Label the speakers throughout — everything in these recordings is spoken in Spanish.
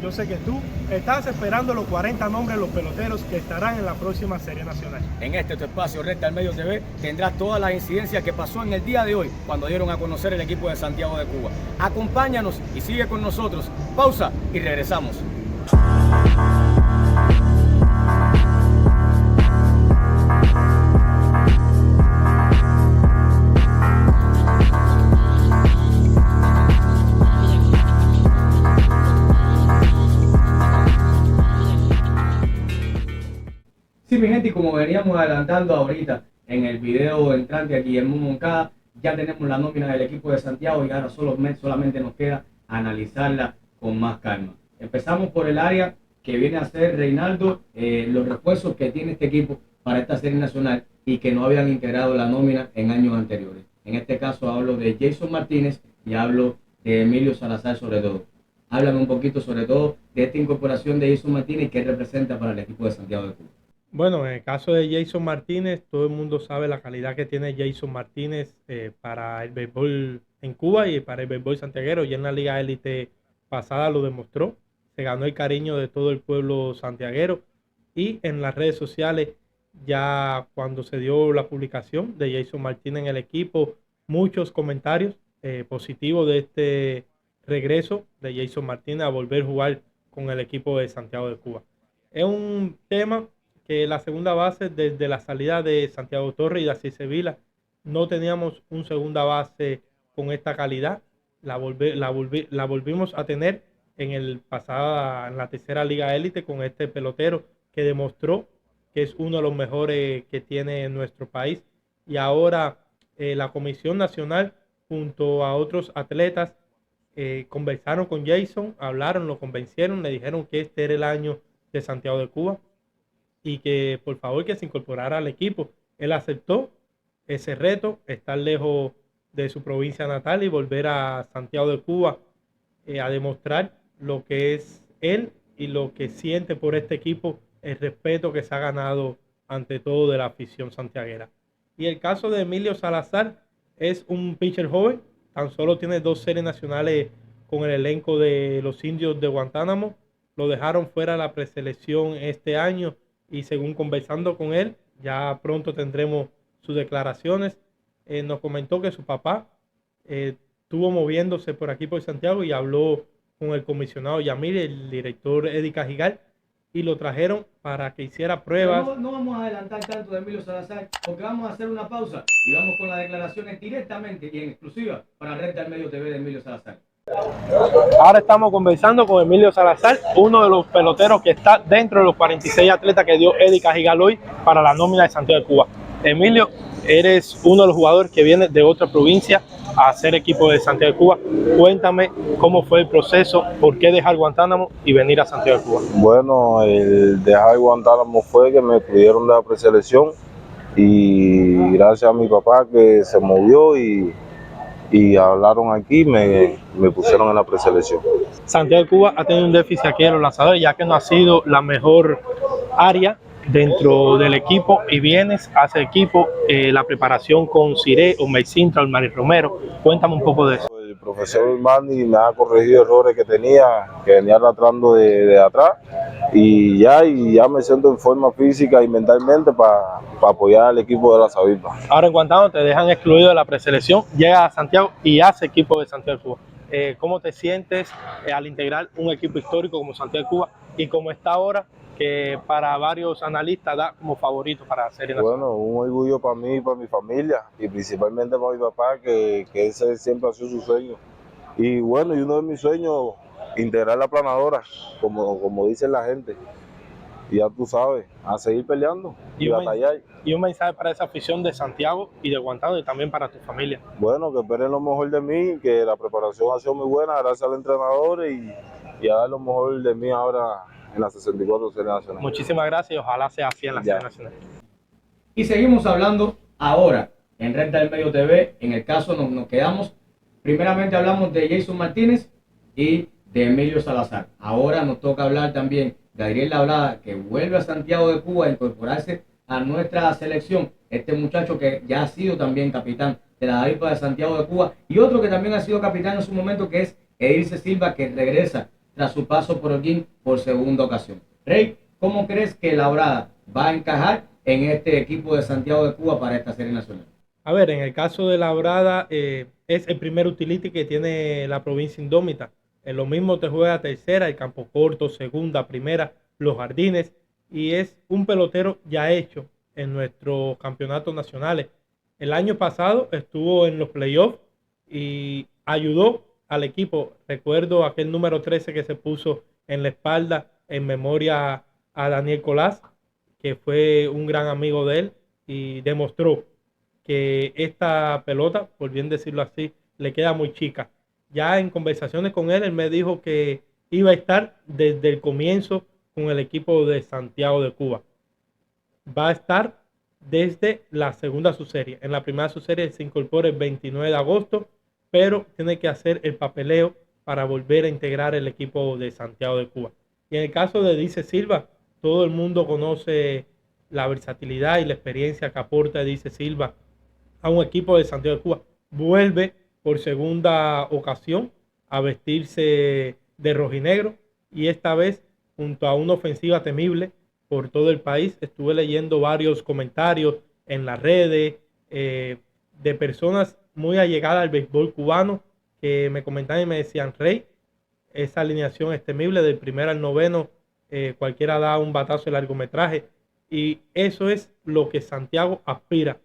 Speaker 1: yo sé que tú estás esperando los 40 nombres de los peloteros que estarán en la próxima Serie Nacional.
Speaker 2: En este tu espacio, Recta al Medio TV, tendrás todas las incidencias que pasó en el día de hoy cuando dieron a conocer el equipo de Santiago de Cuba. Acompáñanos y sigue con nosotros. Pausa y regresamos. Sí, mi gente, y como veníamos adelantando ahorita en el video entrante aquí en Moncada, ya tenemos la nómina del equipo de Santiago y ahora solamente nos queda analizarla con más calma. Empezamos por el área que viene a ser Reinaldo, los refuerzos que tiene este equipo para esta serie nacional y que no habían integrado la nómina en años anteriores. En este caso hablo de Jason Martínez y hablo de Emilio Salazar sobre todo. Háblame un poquito sobre todo de esta incorporación de Jason Martínez y qué representa para el equipo de Santiago de Cuba.
Speaker 1: Bueno, en el caso de Jason Martínez, todo el mundo sabe la calidad que tiene Jason Martínez para el béisbol en Cuba y para el béisbol santiaguero. Ya en la Liga Élite pasada lo demostró, se ganó el cariño de todo el pueblo santiaguero y en las redes sociales ya cuando se dio la publicación de Jason Martínez en el equipo, muchos comentarios positivos de este regreso de Jason Martínez a volver a jugar con el equipo de Santiago de Cuba. Es un tema que la segunda base, desde la salida de Santiago Torres y de Asís Sevilla, no teníamos un segunda base con esta calidad. La volvimos a tener en la tercera Liga Élite con este pelotero que demostró que es uno de los mejores que tiene nuestro país. Y ahora la Comisión Nacional junto a otros atletas conversaron con Jason, hablaron, lo convencieron, le dijeron que este era el año de Santiago de Cuba y que por favor que se incorporara al equipo. Él aceptó ese reto, estar lejos de su provincia natal y volver a Santiago de Cuba a demostrar lo que es él y lo que siente por este equipo, el respeto que se ha ganado ante todo de la afición santiaguera. Y el caso de Emilio Salazar es un pitcher joven, tan solo tiene 2 series nacionales con el elenco de los Indios de Guantánamo. Lo dejaron fuera de la preselección este año y según conversando con él, ya pronto tendremos sus declaraciones. Nos comentó que su papá estuvo moviéndose por aquí por Santiago y habló con el comisionado Yamil, el director Eddie Cajigal, y lo trajeron para que hiciera pruebas.
Speaker 2: No vamos a adelantar tanto de Emilio Salazar porque vamos a hacer una pausa y vamos con las declaraciones directamente y en exclusiva para Recta al Medio TV de Emilio Salazar.
Speaker 1: Ahora estamos conversando con Emilio Salazar, uno de los peloteros que está dentro de los 46 atletas que dio Eddie Cajigal hoy para la nómina de Santiago de Cuba. Emilio, eres uno de los jugadores que viene de otra provincia a hacer equipo de Santiago de Cuba. Cuéntame cómo fue el proceso, por qué dejar Guantánamo y venir a Santiago de Cuba.
Speaker 3: Bueno, el dejar Guantánamo fue que me pidieron de la preselección y gracias a mi papá que se movió y hablaron aquí, me pusieron en la preselección.
Speaker 1: Santiago de Cuba ha tenido un déficit aquí en los lanzadores, ya que no ha sido la mejor área dentro del equipo y vienes a ese equipo, la preparación con Cire, Omar Sintra, Mari Romero. Cuéntame un poco de eso.
Speaker 3: El profesor Manny me ha corregido errores que venía arrastrando de atrás y ya me siento en forma física y mentalmente para apoyar al equipo de la Sabipa.
Speaker 1: Ahora en Guantánamo te dejan excluido de la preselección, llegas a Santiago y hace equipo de Santiago de Cuba. ¿Cómo te sientes al integrar un equipo histórico como Santiago de Cuba y como está ahora, que para varios analistas da como favorito para la Serie Nacional?
Speaker 3: Bueno, un orgullo para mí y para mi familia y principalmente para mi papá, que ese siempre ha sido su sueño. Y bueno, y uno de mis sueños, integrar la planadora, como dice la gente. Y ya tú sabes, a seguir peleando y batallar.
Speaker 1: Y un mensaje para esa afición de Santiago y de Guantánamo y también para tu familia.
Speaker 3: Bueno, que esperen lo mejor de mí, que la preparación ha sido muy buena gracias al entrenador y a dar lo mejor de mí ahora en la 64 Serie Nacional.
Speaker 1: Muchísimas gracias y ojalá sea así en la Serie Nacional.
Speaker 2: Y seguimos hablando ahora en Recta del Medio TV. En el caso nos quedamos, primeramente hablamos de Jason Martínez y de Emilio Salazar. Ahora nos toca hablar también de Adriel Labrada, que vuelve a Santiago de Cuba a incorporarse a nuestra selección. Este muchacho que ya ha sido también capitán de la Avispa de Santiago de Cuba y otro que también ha sido capitán en su momento, que es Edilce Silva, que regresa tras su paso por Holguín por segunda ocasión. Rey, ¿cómo crees que Labrada va a encajar en este equipo de Santiago de Cuba para esta serie nacional?
Speaker 1: A ver, en el caso de Labrada, es el primer utility que tiene la provincia indómita. En lo mismo te juega tercera, el campo corto, segunda, primera, los jardines, y es un pelotero ya hecho en nuestros campeonatos nacionales. El año pasado estuvo en los playoffs y ayudó al equipo. Recuerdo aquel número 13 que se puso en la espalda en memoria a Daniel Colás, que fue un gran amigo de él y demostró que esta pelota, por bien decirlo así, le queda muy chica. Ya en conversaciones con él, él me dijo que iba a estar desde el comienzo con el equipo de Santiago de Cuba. Va a estar desde la segunda subserie. En la primera subserie se incorpora el 29 de agosto, pero tiene que hacer el papeleo para volver a integrar el equipo de Santiago de Cuba. Y en el caso de Dice Silva, todo el mundo conoce la versatilidad y la experiencia que aporta Dice Silva a un equipo de Santiago de Cuba. Vuelve por segunda ocasión a vestirse de rojinegro y esta vez junto a una ofensiva temible por todo el país. Estuve leyendo varios comentarios en las redes de personas muy allegadas al béisbol cubano que me comentaban y me decían: Rey, esa alineación es temible, del primero al noveno, cualquiera da un batazo de largometraje, y eso es lo que Santiago aspira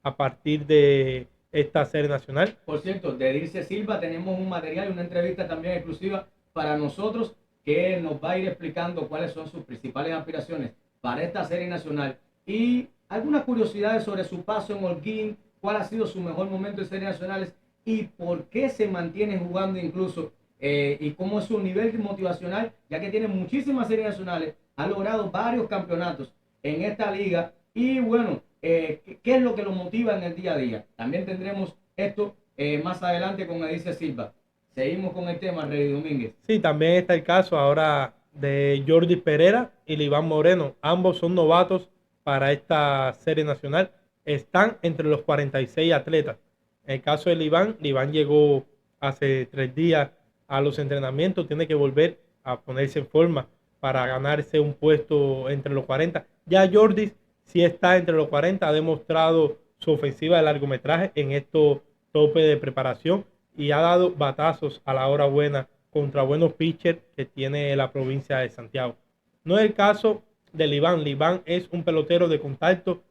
Speaker 1: a partir de esta serie nacional.
Speaker 2: Por cierto, de Dirce Silva tenemos un material y una entrevista también exclusiva para nosotros que nos va a ir explicando cuáles son sus principales aspiraciones para esta serie nacional y algunas curiosidades sobre su paso en Holguín, cuál ha sido su mejor momento en series nacionales y por qué se mantiene jugando incluso y cómo es su nivel motivacional, ya que tiene muchísimas series nacionales, ha logrado varios campeonatos en esta liga y bueno, ¿qué es lo que lo motiva en el día a día? También tendremos esto más adelante con Edice Silva. Seguimos con el tema, Rey Domínguez.
Speaker 1: Sí, también está el caso ahora de Jordi Pereira y Liván Moreno. Ambos son novatos para esta serie nacional. Están entre los 46 atletas. En el caso de Liván llegó hace 3 días a los entrenamientos. Tiene que volver a ponerse en forma para ganarse un puesto entre los 40. Ya Jordi sí está entre los 40. Ha demostrado su ofensiva de largometraje en estos topes de preparación y ha dado batazos a la hora buena contra buenos pitchers que tiene la provincia de Santiago. No es el caso de Liván. Liván es un pelotero de contacto,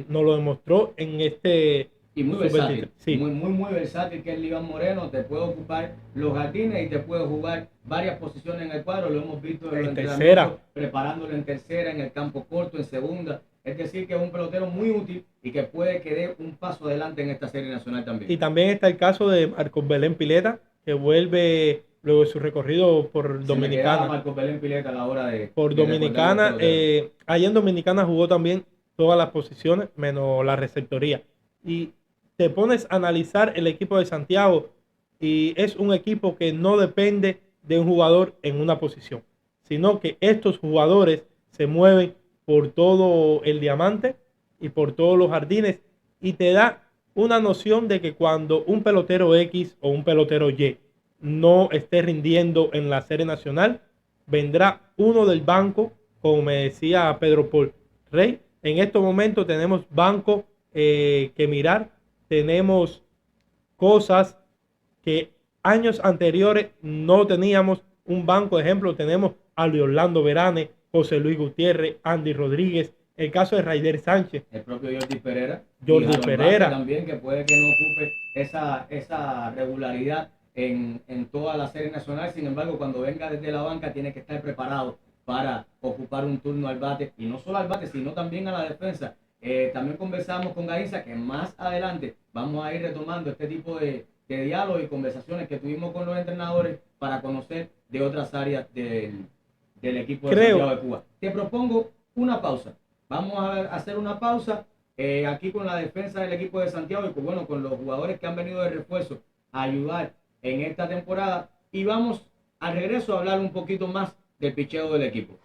Speaker 1: nos lo demostró en este
Speaker 2: y muy versátil,
Speaker 1: sí.
Speaker 2: muy versátil, que es Liván Moreno. Te puede ocupar los jardines y te puede jugar varias posiciones en el cuadro. Lo hemos visto en
Speaker 1: tercera,
Speaker 2: preparándolo en tercera, en el campo corto, en segunda. Es decir, que es un pelotero muy útil y que puede que dé un paso adelante en esta serie nacional también.
Speaker 1: Y también está el caso de Marcos Belén Pileta, que vuelve luego de su recorrido por Dominicana.
Speaker 2: Marcos Belén Pileta a la hora de...
Speaker 1: Por Dominicana. Allá en Dominicana jugó también todas las posiciones, menos la receptoría. Y te pones a analizar el equipo de Santiago y es un equipo que no depende de un jugador en una posición, sino que estos jugadores se mueven por todo el diamante y por todos los jardines y te da una noción de que cuando un pelotero X o un pelotero Y no esté rindiendo en la serie nacional, vendrá uno del banco, como me decía Pedro Paul Rey. En estos momentos tenemos banco que mirar, tenemos cosas que años anteriores no teníamos. Un banco, de ejemplo, tenemos a Luis Orlando Verane, José Luis Gutiérrez, Andy Rodríguez, el caso de Raider Sánchez,
Speaker 2: el propio Jordi Pereira,
Speaker 1: Jordi Pereira
Speaker 2: también, que puede que no ocupe esa regularidad en toda la serie nacional. Sin embargo, cuando venga desde la banca tiene que estar preparado para ocupar un turno al bate, y no solo al bate, sino también a la defensa. También conversamos con Gainza, que más adelante vamos a ir retomando este tipo de diálogos y conversaciones que tuvimos con los entrenadores para conocer de otras áreas del equipo de Santiago de Cuba. Te propongo una pausa. Vamos a hacer una pausa aquí con la defensa del equipo de Santiago y con los jugadores que han venido de refuerzo a ayudar en esta temporada, y vamos al regreso a hablar un poquito más del picheo del equipo.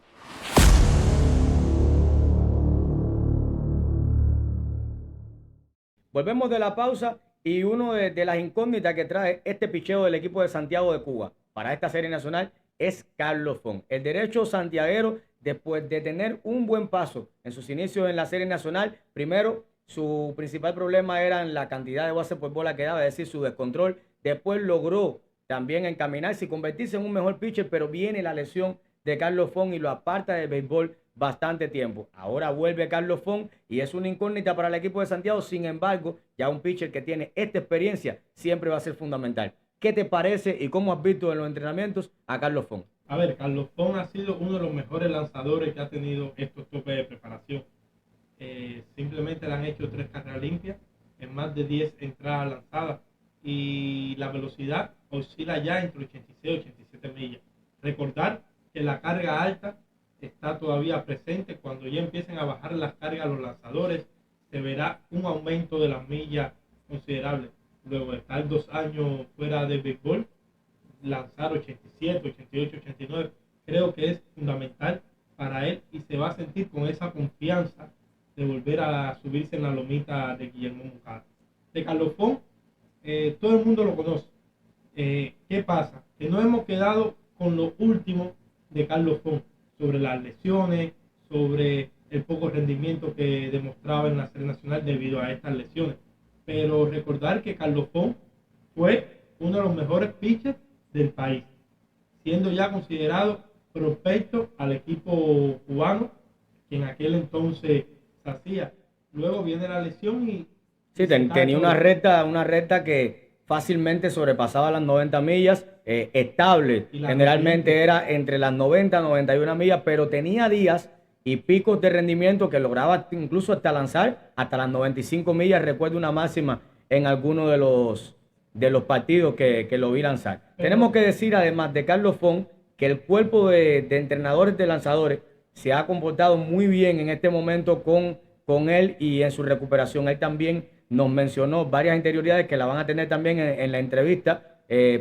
Speaker 2: Volvemos de la pausa y uno de las incógnitas que trae este picheo del equipo de Santiago de Cuba para esta serie nacional es Carlos Font. El derecho santiaguero, después de tener un buen paso en sus inicios en la Serie Nacional, primero su principal problema era en la cantidad de bases por bola que daba, es decir, su descontrol. Después logró también encaminarse y convertirse en un mejor pitcher, pero viene la lesión de Carlos Font y lo aparta del béisbol bastante tiempo. Ahora vuelve Carlos Font y es una incógnita para el equipo de Santiago. Sin embargo, ya un pitcher que tiene esta experiencia siempre va a ser fundamental. ¿Qué te parece y cómo has visto en los entrenamientos a Carlos Font?
Speaker 1: A ver, Carlos Font ha sido uno de los mejores lanzadores que ha tenido estos topes de preparación. Simplemente le han hecho 3 carreras limpias en más de 10 entradas lanzadas y la velocidad oscila ya entre 86 y 87 millas. Recordar que la carga alta está todavía presente. Cuando ya empiecen a bajar las cargas los lanzadores, se verá un aumento de las millas considerable. Luego de estar 2 años fuera de béisbol, lanzar 87, 88, 89, creo que es fundamental para él y se va a sentir con esa confianza de volver a subirse en la lomita de Guillermo Moncada. De Carlos Font, todo el mundo lo conoce. ¿Qué pasa? Que no hemos quedado con lo último de Carlos Font, sobre las lesiones, sobre el poco rendimiento que demostraba en la Serie Nacional debido a estas lesiones. Pero recordar que Carlos Font fue uno de los mejores pitchers del país, siendo ya considerado prospecto al equipo cubano, que en aquel entonces se hacía. Luego viene la lesión y...
Speaker 2: Sí, tenía una recta que fácilmente sobrepasaba las 90 millas, estable, generalmente era entre las 90 y 91 millas, pero tenía días y picos de rendimiento que lograba incluso hasta lanzar hasta las 95 millas. Recuerdo una máxima en alguno de los partidos que lo vi lanzar. Tenemos que decir, además de Carlos Font, que el cuerpo de entrenadores de lanzadores se ha comportado muy bien en este momento con él y en su recuperación. Él también nos mencionó varias interioridades que la van a tener también en la entrevista,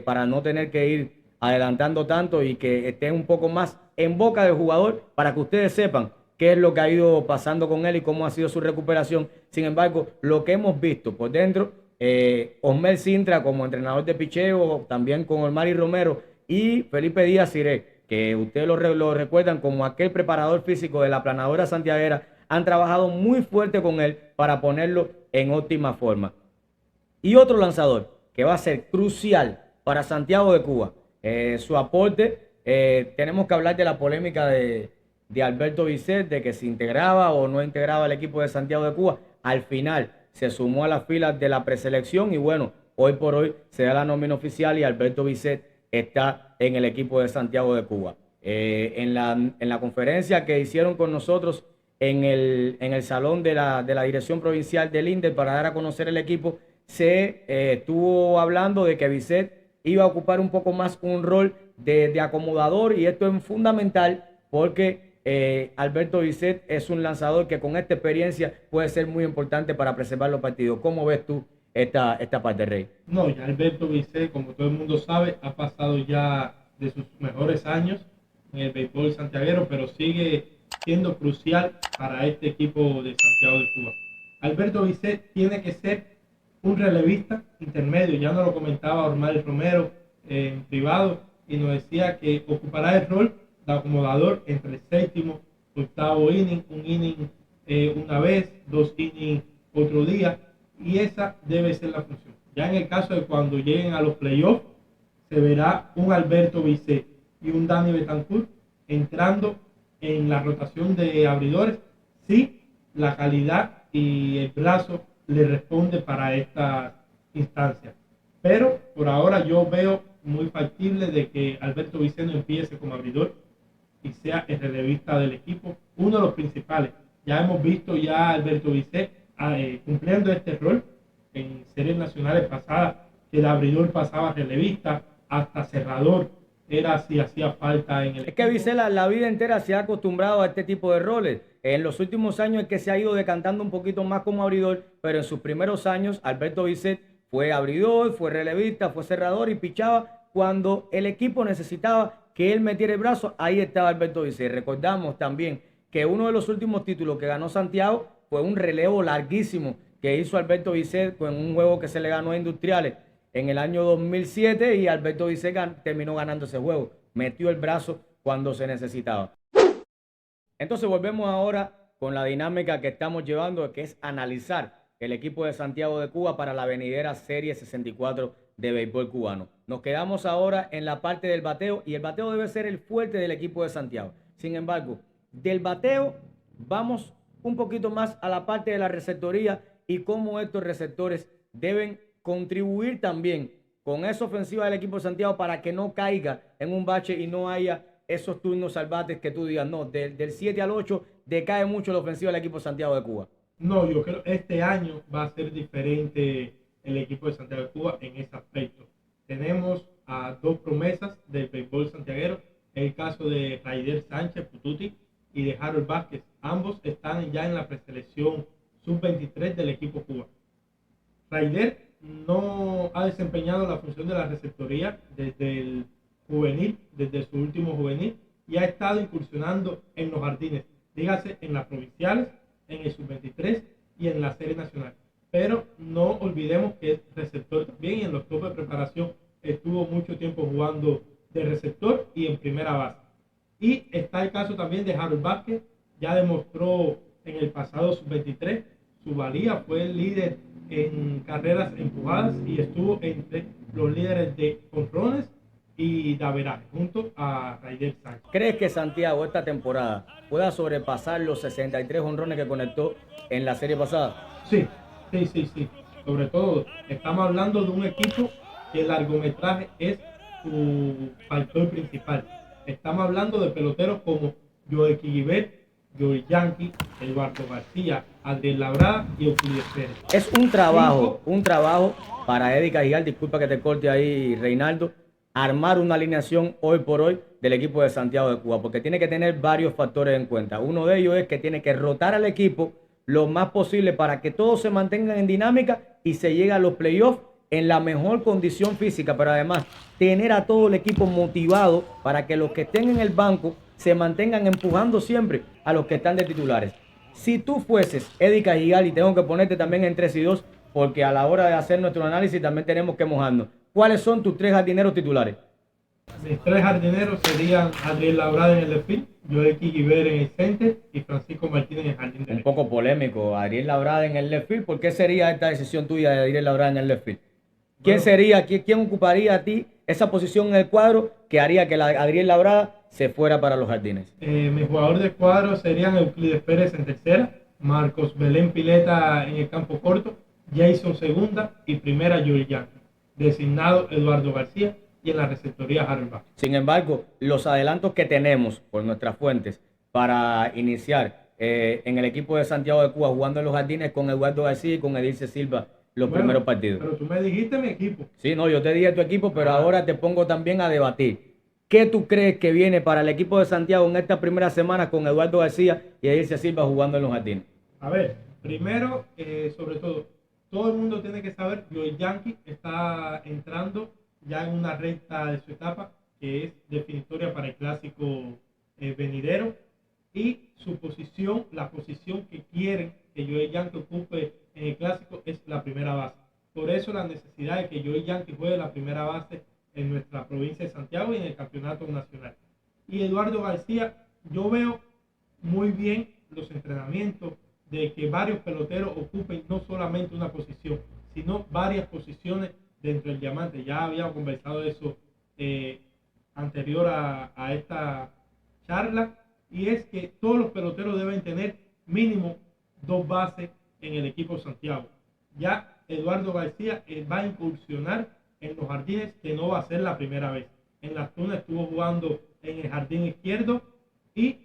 Speaker 2: para no tener que ir adelantando tanto y que esté un poco más en boca del jugador para que ustedes sepan qué es lo que ha ido pasando con él y cómo ha sido su recuperación. Sin embargo, lo que hemos visto por dentro, Osmer Sintra como entrenador de picheo, también con Olmari Romero y Felipe Díaz Ciré, que ustedes lo recuerdan como aquel preparador físico de la planadora santiaguera, han trabajado muy fuerte con él para ponerlo en óptima forma. Y otro lanzador que va a ser crucial para Santiago de Cuba, su aporte, tenemos que hablar de la polémica de Alberto Bisset, de que se integraba o no integraba el equipo de Santiago de Cuba. Al final se sumó a las filas de la preselección y bueno, hoy por hoy se da la nómina oficial y Alberto Bisset está en el equipo de Santiago de Cuba. En la conferencia que hicieron con nosotros en el salón de la dirección provincial del INDER para dar a conocer el equipo, se estuvo hablando de que Bisset iba a ocupar un poco más un rol de acomodador, y esto es fundamental porque Alberto Bisset es un lanzador que con esta experiencia puede ser muy importante para preservar los partidos. ¿Cómo ves tú esta parte, Rey?
Speaker 1: No, ya Alberto Bisset, como todo el mundo sabe, ha pasado ya de sus mejores años en el béisbol santiaguero, pero sigue siendo crucial para este equipo de Santiago de Cuba. Alberto Bisset tiene que ser un relevista intermedio, ya nos lo comentaba Ormar Romero en privado, y nos decía que ocupará el rol de acomodador entre el séptimo, octavo inning, un inning una vez, 2 innings otro día, y esa debe ser la función. Ya en el caso de cuando lleguen a los playoffs, se verá un Alberto Bisset y un Dani Betancourt entrando en la rotación de abridores, si la calidad y el brazo le responde para esta instancia. Pero por ahora yo veo muy factible de que Alberto Bisset no empiece como abridor y sea el relevista del equipo, uno de los principales. Ya hemos visto ya a Alberto Bisset cumpliendo este rol en series nacionales pasadas, que el abridor pasaba relevista, hasta cerrador era si hacía falta en el equipo.
Speaker 2: Es que Bisset la vida entera se ha acostumbrado a este tipo de roles. En los últimos años es que se ha ido decantando un poquito más como abridor, pero en sus primeros años Alberto Bisset fue abridor, fue relevista, fue cerrador y pichaba cuando el equipo necesitaba que él metiera el brazo. Ahí estaba Alberto Bisset. Recordamos también que uno de los últimos títulos que ganó Santiago fue un relevo larguísimo que hizo Alberto Bisset con un juego que se le ganó a Industriales en el año 2007, y Alberto Bisset terminó ganando ese juego. metió el brazo cuando se necesitaba. Entonces volvemos ahora con la dinámica que estamos llevando, que es analizar el equipo de Santiago de Cuba para la venidera Serie 64 de béisbol cubano. Nos quedamos ahora en la parte del bateo y el bateo debe ser el fuerte del equipo de Santiago. Sin embargo, del bateo vamos un poquito más a la parte de la receptoría y cómo estos receptores deben contribuir también con esa ofensiva del equipo de Santiago para que no caiga en un bache y no haya esos turnos salvajes que tú digas, no, del 7 al 8 decae mucho la ofensiva del equipo de Santiago de Cuba.
Speaker 1: No, yo creo que este año va a ser diferente el equipo de Santiago de Cuba en ese aspecto. Tenemos a dos promesas del béisbol santiaguero, el caso de Raider Sánchez Pututi y de Harold Vázquez. Ambos están ya en la preselección sub-23 del equipo Cuba. Raider no ha desempeñado la función de la receptoría desde el juvenil, desde su último juvenil, y ha estado incursionando en los jardines, dígase en las provinciales, en el sub-23 y en la serie nacional. Pero no olvidemos que es receptor también y en los topes de preparación estuvo mucho tiempo jugando de receptor y en primera base. Y está el caso también de Harold Vázquez, ya demostró en el pasado sub-23 su valía, fue el líder en carreras empujadas y estuvo entre los líderes de jonrones y de averaje junto a Raider Sánchez.
Speaker 2: ¿Crees que Santiago esta temporada pueda sobrepasar los 63 jonrones que conectó en la serie pasada?
Speaker 1: Sí. Sobre todo, estamos hablando de un equipo que el largometraje es su factor principal. Estamos hablando de peloteros como Joel Quiglivert, Joel Yankee, Eduardo García, Adriel Labrada y Euclides Pérez.
Speaker 2: Es un trabajo para Eddie Cajigal, disculpa que te corte ahí, Reinaldo, armar una alineación hoy por hoy del equipo de Santiago de Cuba, porque tiene que tener varios factores en cuenta. Uno de ellos es que tiene que rotar al equipo lo más posible para que todos se mantengan en dinámica y se llegue a los playoffs en la mejor condición física, pero además tener a todo el equipo motivado para que los que estén en el banco se mantengan empujando siempre a los que están de titulares. Si tú fueses Eddie Cajigal, y tengo que ponerte también en 3 y 2, porque a la hora de hacer nuestro análisis también tenemos que mojarnos, ¿cuáles son tus 3 jardineros titulares?
Speaker 1: Mis 3 jardineros serían Adriel Labrada en el left field, Joel Quiglivert en el center y Francisco Martínez en el jardín derecho.
Speaker 2: Un poco polémico, Adriel Labrada en el left field. ¿Por qué sería esta decisión tuya de Adriel Labrada en el left field? ¿Quién ocuparía a ti esa posición en el cuadro que haría que Adriel Labrada se fuera para los jardines?
Speaker 1: Mi jugador de cuadro serían Euclides Pérez en tercera, Marcos Belén Pileta en el campo corto, Jason segunda y primera Joel Yankee. Designado Eduardo García y en la receptoría Harold Vázquez.
Speaker 2: Sin embargo, los adelantos que tenemos por nuestras fuentes para iniciar en el equipo de Santiago de Cuba jugando en los jardines con Eduardo García y con Edilce Silva los primeros partidos.
Speaker 1: Pero tú me dijiste mi equipo.
Speaker 2: Sí, no, yo te dije tu equipo, pero ahora te pongo también a debatir. ¿Qué tú crees que viene para el equipo de Santiago en esta primera semana con Eduardo García y Edilce Silva jugando en los jardines?
Speaker 1: A ver, primero, sobre todo el mundo tiene que saber que el Yankee está entrando ya en una recta de su etapa que es definitoria para el clásico venidero, y su posición, la posición que quieren que Joel Yankee ocupe en el clásico es la primera base. Por eso la necesidad de que Joel Yankee juegue la primera base en nuestra provincia de Santiago y en el campeonato nacional. Y Eduardo García, yo veo muy bien los entrenamientos de que varios peloteros ocupen no solamente una posición, sino varias posiciones dentro del diamante. Ya habíamos conversado de eso anterior a esta charla, y es que todos los peloteros deben tener mínimo 2 bases en el equipo Santiago. Ya Eduardo García va a incursionar en los jardines, que no va a ser la primera vez. En las Tunas estuvo jugando en el jardín izquierdo y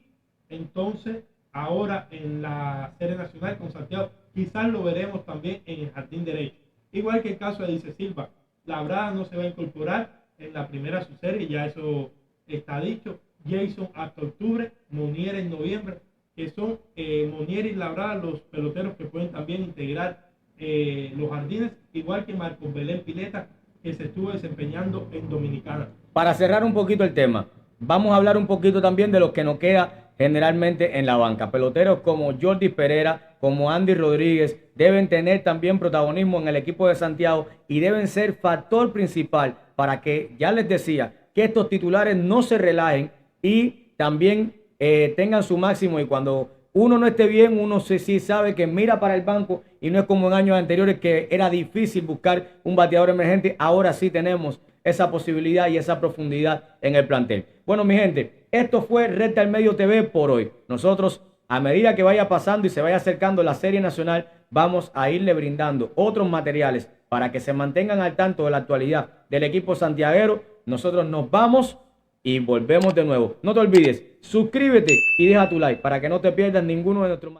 Speaker 1: entonces ahora en la serie nacional con Santiago quizás lo veremos también en el jardín derecho. Igual que el caso de Edilce Silva. Labrada no se va a incorporar en la primera subserie, ya eso está dicho. Jason hasta octubre, Monier en noviembre, que son Monier y Labrada los peloteros que pueden también integrar los jardines, igual que Marcos Belén Pileta, que se estuvo desempeñando en Dominicana.
Speaker 2: Para cerrar un poquito el tema, vamos a hablar un poquito también de lo que nos queda generalmente en la banca. Peloteros como Jordi Pereira, como Andy Rodríguez, deben tener también protagonismo en el equipo de Santiago y deben ser factor principal para que, ya les decía, que estos titulares no se relajen y también tengan su máximo, y cuando uno no esté bien, uno sí sabe que mira para el banco, y no es como en años anteriores que era difícil buscar un bateador emergente. Ahora sí tenemos esa posibilidad y esa profundidad en el plantel. Bueno, mi gente, esto fue Recta al Medio TV por hoy. Nosotros, a medida que vaya pasando y se vaya acercando la Serie Nacional, vamos a irle brindando otros materiales para que se mantengan al tanto de la actualidad del equipo santiaguero. Nosotros nos vamos y volvemos de nuevo. No te olvides, suscríbete y deja tu like para que no te pierdas ninguno de nuestros...